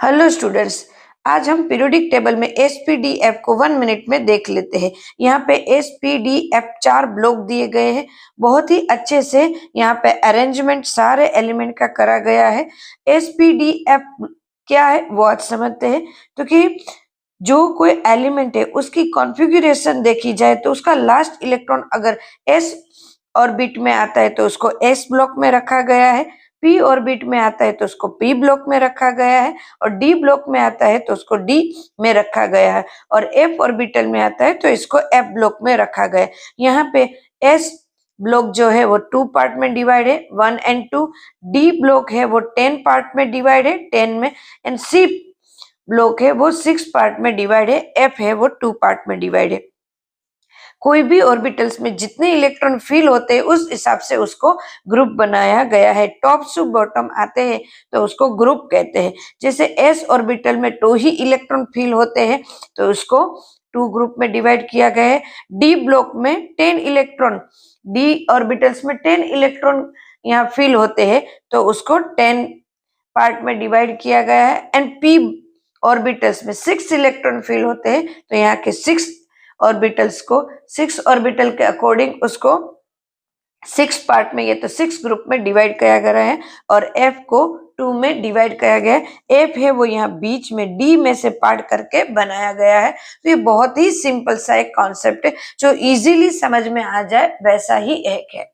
Hello students. आज हम periodic table में एसपीडीएफ को 1 मिनट में देख लेते हैं। यहाँ पे एसपीडीएफ 4 ब्लॉक दिए गए हैं। बहुत ही अच्छे से यहाँ पे अरेंजमेंट सारे एलिमेंट का करा गया है। एसपीडीएफ क्या है वो आज समझते हैं। तो कि जो कोई एलिमेंट है उसकी कॉन्फ़िगरेशन देखी जाए तो उसका लास्ट इलेक्ट्रॉन अगर एस ऑर्बिट में आता है तो उसको एस ब्लॉक में रखा गया है। पी ऑर्बिट में आता है तो उसको पी ब्लॉक में रखा गया है और डी ब्लॉक में आता है तो उसको डी में रखा गया है और एफ ऑर्बिटल में आता है तो इसको एफ ब्लॉक में रखा गया है। यहाँ पे एस ब्लॉक जो है वो 2 पार्ट में डिवाइड है, 1 एंड 2। डी ब्लॉक है वो 10 पार्ट में डिवाइड है, 10 में। एंड सी ब्लॉक है वो 6 पार्ट में डिवाइड है। एफ है वो 2 पार्ट में डिवाइड है। कोई भी ऑर्बिटल्स में जितने इलेक्ट्रॉन फिल होते हैं उस हिसाब से उसको ग्रुप बनाया गया है। टॉप टू बॉटम आते हैं तो उसको ग्रुप कहते हैं। जैसे एस ऑर्बिटल में 2 ही इलेक्ट्रॉन फिल होते हैं तो उसको 2 ग्रुप में डिवाइड किया गया है। डी ब्लॉक में 10 इलेक्ट्रॉन, डी ऑर्बिटल्स में 10 इलेक्ट्रॉन यहाँ फिल होते हैं तो उसको 10 पार्ट में डिवाइड किया गया है। एंड पी ऑर्बिटल्स में 6 इलेक्ट्रॉन फिल होते हैं तो यहाँ के 6 ऑर्बिटल्स को 6 ऑर्बिटल के अकॉर्डिंग उसको 6 पार्ट में, ये तो 6 ग्रुप में डिवाइड किया गया है और एफ को 2 में डिवाइड किया गया है। एफ है वो यहाँ बीच में डी में से पार्ट करके बनाया गया है। तो ये बहुत ही सिंपल सा एक कॉन्सेप्ट है जो इजीली समझ में आ जाए वैसा ही एक है।